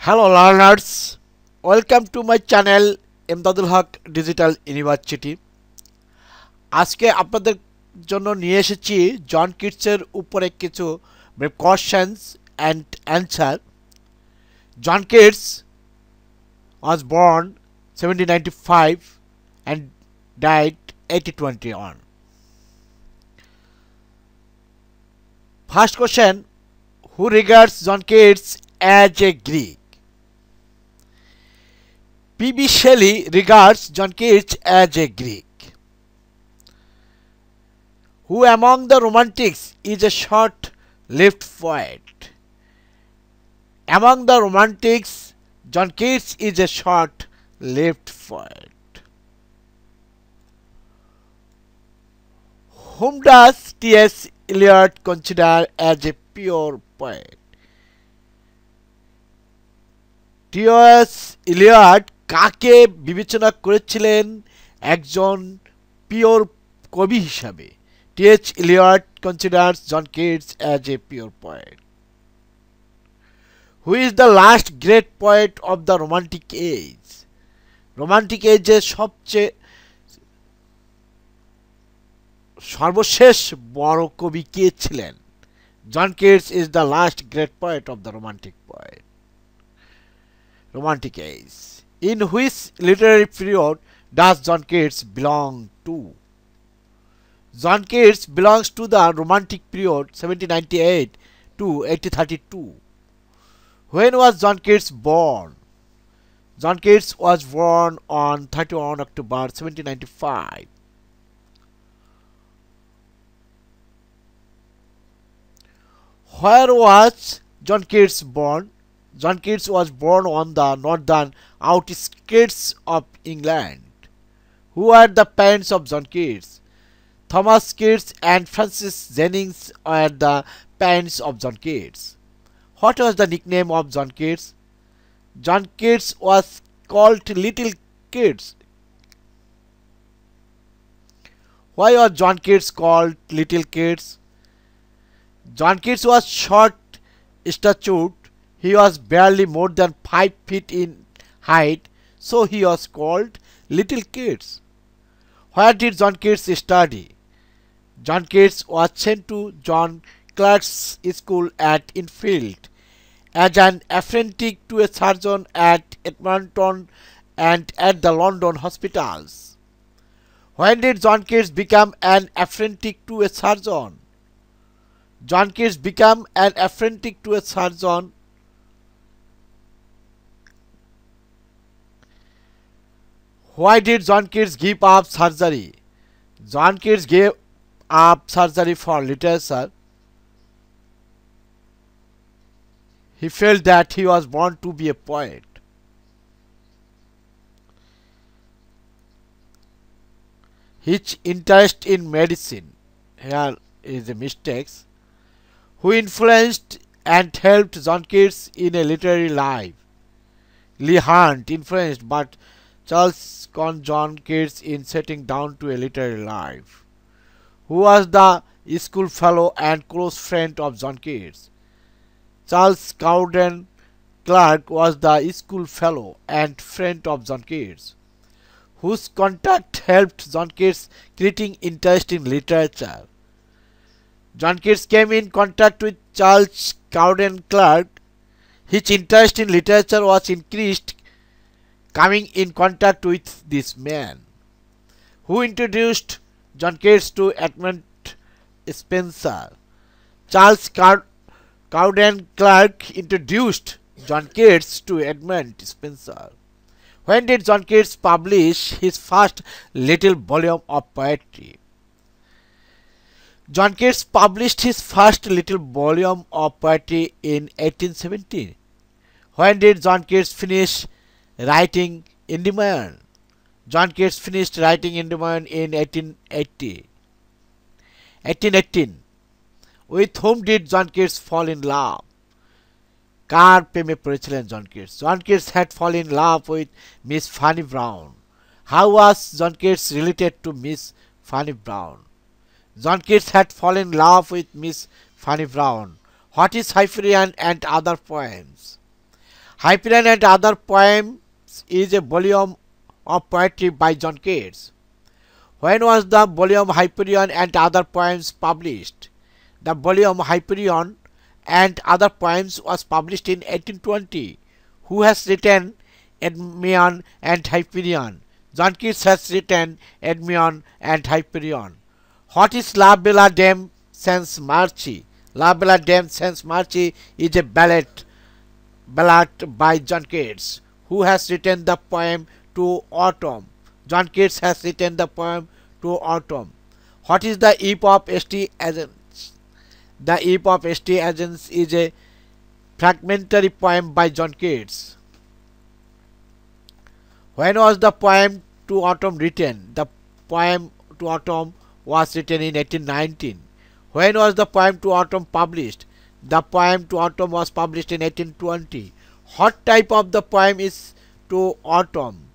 Hello learners, welcome to my channel Emdadul Haque digital university. আজকে আপনাদের জন্য নিয়ে এসেছি জন কিটসের উপরে কিছু questions and answer. John Keats was born 1795 and died 1821. First question, who regards John Keats as a Greek? P.B. Shelley regards John Keats as a Greek. Who among the Romantics is a short-lived poet? Among the Romantics, John Keats is a short-lived poet. Whom does T.S. Eliot consider as a pure poet? T.S. Eliot কাকে বিবেচনা করেছিলেন একজন pure কবি হিসাবে? T.S. Eliot considers John Keats as a pure poet. Who is the last great poet of the Romantic Age? Romantic Age সবচেয়ে সর্বশেষ বড় কবি কে ছিলেন? John Keats is the last great poet of the Romantic Age. In which literary period does John Keats belong to? John Keats belongs to the Romantic period 1798 to 1832. When was John Keats born? John Keats was born on 31 October 1795. Where was John Keats born? John Keats was born on the northern outskirts of England. Who are the parents of John Keats? Thomas Keats and Francis Jennings are the parents of John Keats. What was the nickname of John Keats? John Keats was called Little Keats. Why was John Keats called Little Keats? John Keats was short-statured. He was barely more than 5 feet in height, so he was called Little Keats. Where did John Keats study? John Keats was sent to John Clark's school at Enfield as an apprentice to a surgeon at Edmonton and at the London hospitals. When did John Keats become an apprentice to a surgeon? John Keats became an apprentice to a surgeon Why did John Keats give up surgery? John Keats gave up surgery for literature. He felt that he was born to be a poet. His interest in medicine, here is a mistake. Who influenced and helped John Keats in a literary life? Leigh Hunt influenced but Charles con John Keats in setting down to a literary life. Who was the school fellow and close friend of John Keats? Charles Cowden Clarke was the school fellow and friend of John Keats. Whose contact helped John Keats creating interest in literature? John Keats came in contact with Charles Cowden Clarke. His interest in literature was increased coming in contact with this man. Who introduced John Keats to Edmund Spenser? Charles Cowden Clarke introduced John Keats to Edmund Spenser. When did John Keats publish his first little volume of poetry? John Keats published his first little volume of poetry in 1817. When did John Keats finish writing Endymion? John Keats finished writing Endymion in 1818. With whom did John Keats fall in love? কার প্রেমে পড়েছিলেন John Keats? John Keats had fallen in love with Miss Fanny Brown. How was John Keats related to Miss Fanny Brown? John Keats had fallen in love with Miss Fanny Brown. What is Hyperion and other poems? Hyperion and Other Poems is a volume of poetry by John Keats. When was the volume Hyperion and Other Poems published? The volume Hyperion and Other Poems was published in 1820. Who has written Endymion and Hyperion? John Keats has written Endymion and Hyperion. What is La Bella Dame sans Marche? La Bella Dame sans Marche is a ballad by John Keats. Who has written the poem To Autumn? John Keats has written the poem To Autumn. What is the Eve of St. Agnes? The Eve of St. Agnes is a fragmentary poem by John Keats. When was the poem To Autumn written? The poem To Autumn was written in 1819. When was the poem To Autumn published? The poem To Autumn was published in 1820. What type of the poem is To Autumn?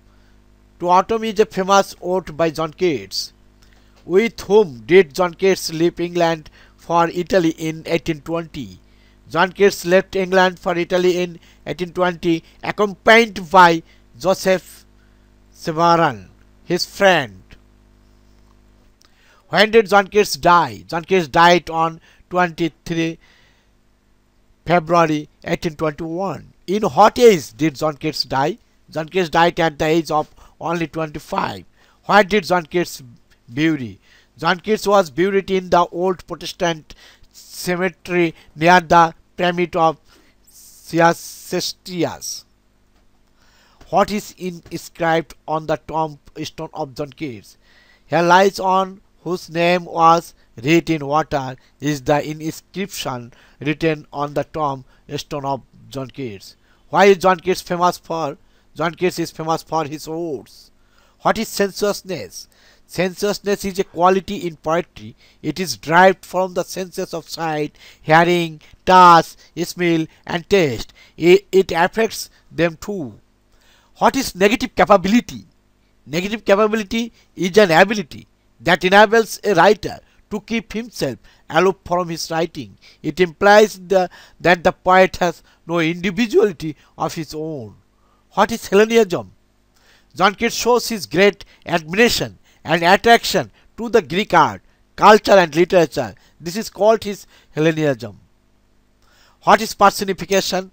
To Autumn is a famous ode by John Keats. With whom did John Keats leave England for Italy in 1820? John Keats left England for Italy in 1820 accompanied by Joseph Severan, his friend. When did John Keats die? John Keats died on 23 February 1821. In what age did John Keats die? John Keats died at the age of only 25. Where did John Keats bury? John Keats was buried in the old Protestant cemetery near the pyramid of Cestius. What is inscribed on the tombstone of John Keats? Here lies on whose name was written in water is the inscription written on the tombstone of John Keats. Why is John Keats famous for? John Keats is famous for his odes. What is sensuousness? Sensuousness is a quality in poetry. It is derived from the senses of sight, hearing, touch, smell, and taste. It affects them too. What is negative capability? Negative capability is an ability that enables a writer to keep himself aloof from his writing. It implies that the poet has no individuality of his own. What is Hellenism? John Keats shows his great admiration and attraction to the Greek art, culture and literature. This is called his Hellenism. What is personification?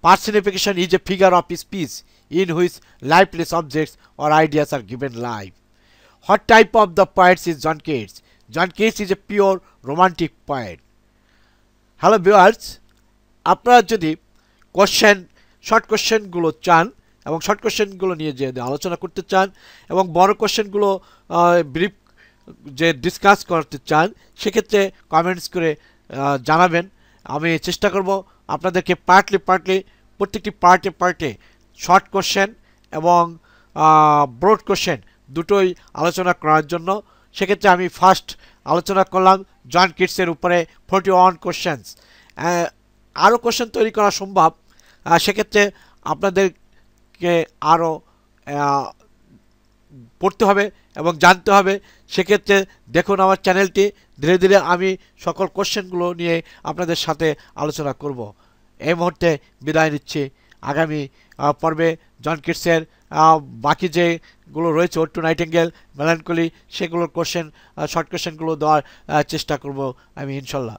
Personification is a figure of speech in which lifeless objects or ideas are given life. What type of the poet is John Keats? John Keats is a pure romantic poet. Hello viewers, আপনারা যদি short কোশ্চেনগুলো চান এবং short কোশ্চেনগুলো নিয়ে যে আলোচনা করতে চান এবং বড় কোশ্চেনগুলো ব্রিফ যে ডিসকাস করতে চান সেক্ষেত্রে কমেন্টস করে জানাবেন। আমি চেষ্টা করব আপনাদেরকে পার্টলি প্রত্যেকটি পার্টে শর্ট কোশ্চেন এবং ব্রড কোশ্চেন দুটোই আলোচনা করার জন্য। সেক্ষেত্রে আমি ফার্স্ট আলোচনা করলাম জন কিটসের উপরে 41 কোশ্চেন্স। আরও কোশ্চেন তৈরি করা সম্ভব, সেক্ষেত্রে আপনাদেরকে আরও পড়তে হবে এবং জানতে হবে। সেক্ষেত্রে দেখুন আমার চ্যানেলটি, ধীরে ধীরে আমি সকল কোশ্চেনগুলো নিয়ে আপনাদের সাথে আলোচনা করব। এই মুহূর্তে বিদায় নিচ্ছি। আগামী পর্বে জন কিটসের বাকি যেগুলো রয়েছে ওড টু নাইটিঙ্গেল, মেলানকলি, সেগুলোর কোশ্চেন শর্ট কোশ্চেনগুলো দেওয়ার চেষ্টা করব আমি ইনশাল্লাহ।